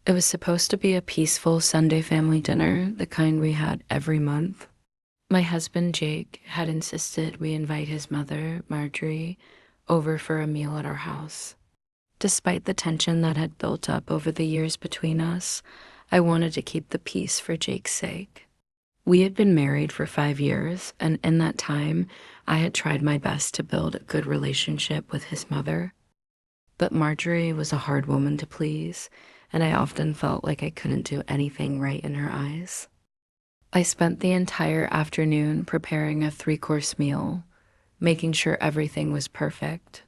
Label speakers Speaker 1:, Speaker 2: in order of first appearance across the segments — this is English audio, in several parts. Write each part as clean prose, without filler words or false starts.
Speaker 1: It was supposed to be a peaceful Sunday family dinner, the kind we had every month. My husband, Jake, had insisted we invite his mother, Marjorie, over for a meal at our house. Despite the tension that had built up over the years between us, I wanted to keep the peace for Jake's sake. We had been married for 5 years, and in that time, I had tried my best to build a good relationship with his mother. But Marjorie was a hard woman to please, and I often felt like I couldn't do anything right in her eyes. I spent the entire afternoon preparing a 3-course meal, making sure everything was perfect.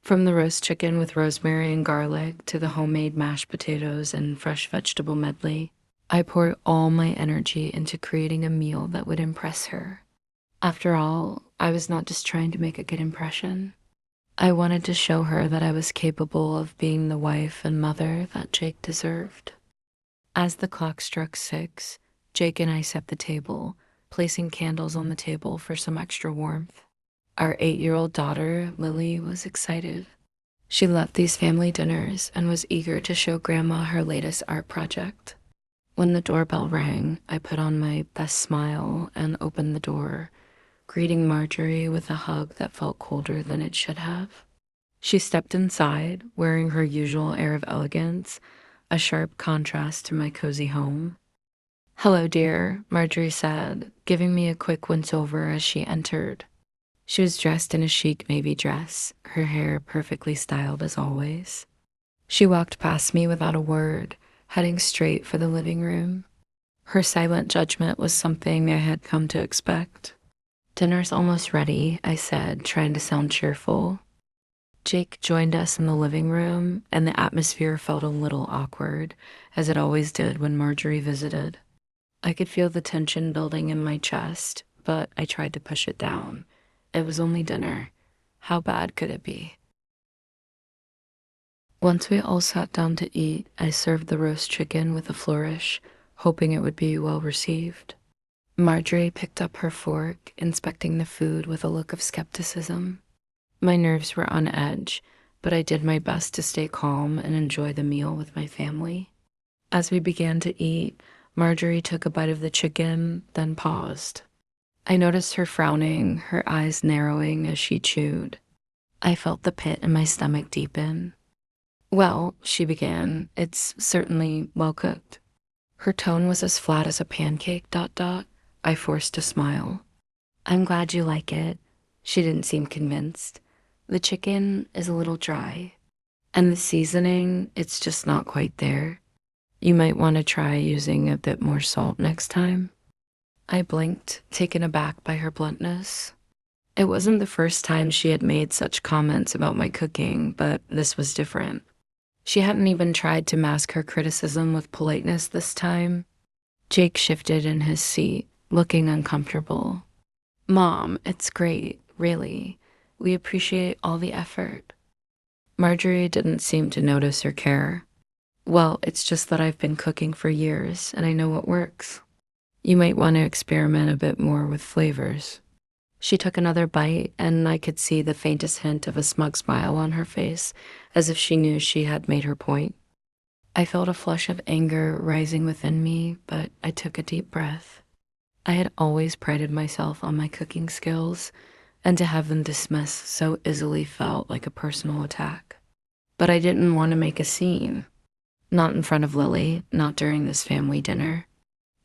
Speaker 1: From the roast chicken with rosemary and garlic to the homemade mashed potatoes and fresh vegetable medley, I poured all my energy into creating a meal that would impress her. After all, I was not just trying to make a good impression. I wanted to show her that I was capable of being the wife and mother that Jake deserved. As the clock struck 6, Jake and I set the table, placing candles on the table for some extra warmth. Our 8-year-old daughter, Lily, was excited. She loved these family dinners and was eager to show Grandma her latest art project. When the doorbell rang, I put on my best smile and opened the door, greeting Marjorie with a hug that felt colder than it should have. She stepped inside, wearing her usual air of elegance, a sharp contrast to my cozy home. "Hello, dear," Marjorie said, giving me a quick once-over as she entered. She was dressed in a chic navy dress, her hair perfectly styled as always. She walked past me without a word, heading straight for the living room. Her silent judgment was something I had come to expect. "Dinner's almost ready," I said, trying to sound cheerful. Jake joined us in the living room, and the atmosphere felt a little awkward, as it always did when Marjorie visited. I could feel the tension building in my chest, but I tried to push it down. It was only dinner. How bad could it be? Once we all sat down to eat, I served the roast chicken with a flourish, hoping it would be well received. Marjorie picked up her fork, inspecting the food with a look of skepticism. My nerves were on edge, but I did my best to stay calm and enjoy the meal with my family. As we began to eat, Marjorie took a bite of the chicken, then paused. I noticed her frowning, her eyes narrowing as she chewed. I felt the pit in my stomach deepen. "Well," she began, "it's certainly well cooked." Her tone was as flat as a pancake, ... I forced a smile. "I'm glad you like it." She didn't seem convinced. "The chicken is a little dry. And the seasoning, it's just not quite there. You might want to try using a bit more salt next time." I blinked, taken aback by her bluntness. It wasn't the first time she had made such comments about my cooking, but this was different. She hadn't even tried to mask her criticism with politeness this time. Jake shifted in his seat, looking uncomfortable. "Mom, it's great, really. We appreciate all the effort." Marjorie didn't seem to notice or care. "Well, it's just that I've been cooking for years, and I know what works. You might want to experiment a bit more with flavors." She took another bite, and I could see the faintest hint of a smug smile on her face, as if she knew she had made her point. I felt a flush of anger rising within me, but I took a deep breath. I had always prided myself on my cooking skills, and to have them dismissed so easily felt like a personal attack. But I didn't want to make a scene. Not in front of Lily, not during this family dinner.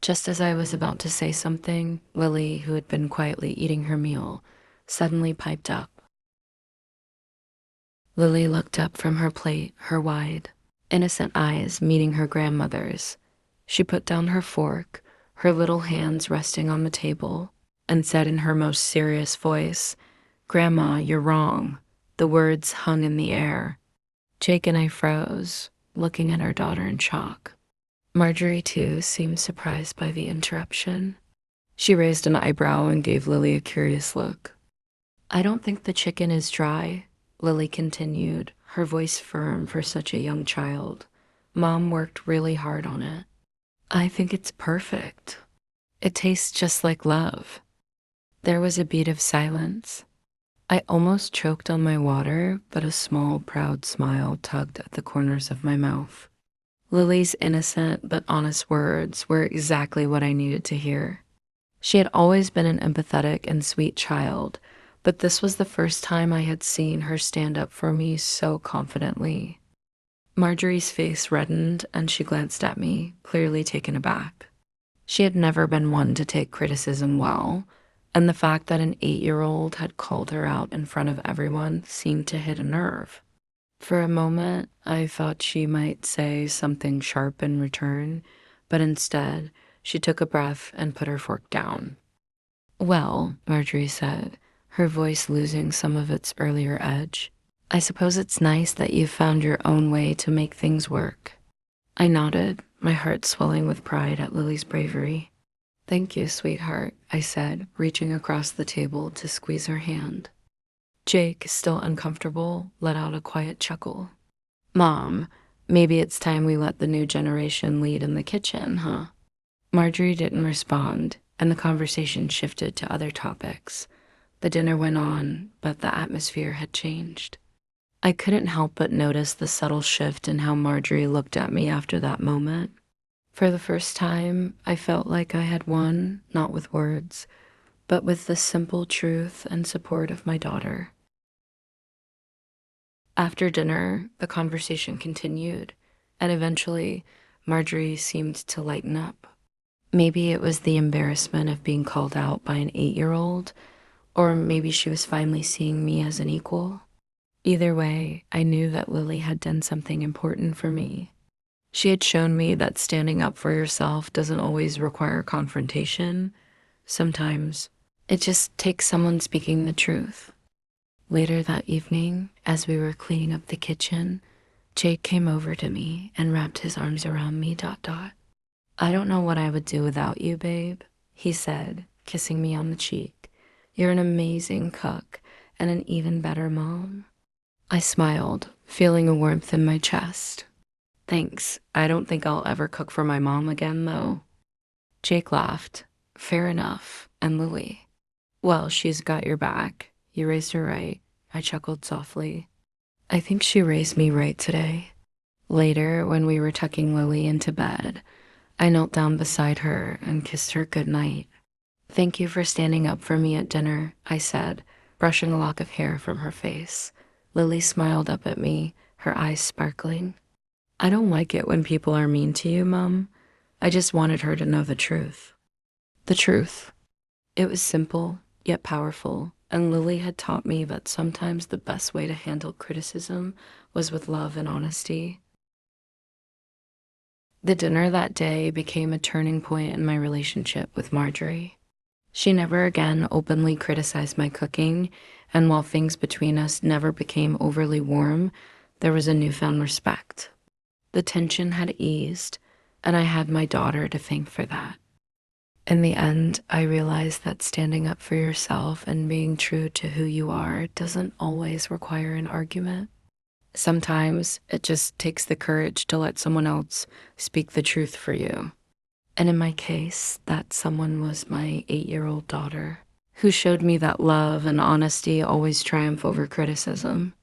Speaker 1: Just as I was about to say something, Lily, who had been quietly eating her meal, suddenly piped up. Lily looked up from her plate, her wide, innocent eyes meeting her grandmother's. She put down her fork, her little hands resting on the table, and said in her most serious voice, "Grandma, you're wrong." The words hung in the air. Jake and I froze, looking at our daughter in shock. Marjorie, too, seemed surprised by the interruption. She raised an eyebrow and gave Lily a curious look. "I don't think the chicken is dry," Lily continued, her voice firm for such a young child. "Mom worked really hard on it. I think it's perfect. It tastes just like love." There was a beat of silence. I almost choked on my water, but a small, proud smile tugged at the corners of my mouth. Lily's innocent but honest words were exactly what I needed to hear. She had always been an empathetic and sweet child, but this was the first time I had seen her stand up for me so confidently. Marjorie's face reddened and she glanced at me, clearly taken aback. She had never been one to take criticism well, and the fact that an 8-year-old had called her out in front of everyone seemed to hit a nerve. For a moment, I thought she might say something sharp in return, but instead, she took a breath and put her fork down. "Well," Marjorie said, her voice losing some of its earlier edge, "I suppose it's nice that you've found your own way to make things work." I nodded, my heart swelling with pride at Lily's bravery. "Thank you, sweetheart," I said, reaching across the table to squeeze her hand. Jake, still uncomfortable, let out a quiet chuckle. "Mom, maybe it's time we let the new generation lead in the kitchen, huh?" Marjorie didn't respond, and the conversation shifted to other topics. The dinner went on, but the atmosphere had changed. I couldn't help but notice the subtle shift in how Marjorie looked at me after that moment. For the first time, I felt like I had won, not with words, but with the simple truth and support of my daughter. After dinner, the conversation continued, and eventually, Marjorie seemed to lighten up. Maybe it was the embarrassment of being called out by an 8-year-old, or maybe she was finally seeing me as an equal. Either way, I knew that Lily had done something important for me. She had shown me that standing up for yourself doesn't always require confrontation. Sometimes it just takes someone speaking the truth. Later that evening, as we were cleaning up the kitchen, Jake came over to me and wrapped his arms around me, ... "I don't know what I would do without you, babe," he said, kissing me on the cheek. "You're an amazing cook and an even better mom." I smiled, feeling a warmth in my chest. "Thanks. I don't think I'll ever cook for my mom again, though." Jake laughed. "Fair enough. And Lily?" "Well, she's got your back. You raised her right." I chuckled softly. "I think she raised me right today." Later, when we were tucking Lily into bed, I knelt down beside her and kissed her goodnight. "Thank you for standing up for me at dinner," I said, brushing a lock of hair from her face. Lily smiled up at me, her eyes sparkling. "I don't like it when people are mean to you, Mom. I just wanted her to know the truth." The truth. It was simple, yet powerful, and Lily had taught me that sometimes the best way to handle criticism was with love and honesty. The dinner that day became a turning point in my relationship with Marjorie. She never again openly criticized my cooking, and while things between us never became overly warm, there was a newfound respect. The tension had eased, and I had my daughter to thank for that. In the end, I realized that standing up for yourself and being true to who you are doesn't always require an argument. Sometimes it just takes the courage to let someone else speak the truth for you. And in my case, that someone was my 8-year-old daughter, who showed me that love and honesty always triumph over criticism.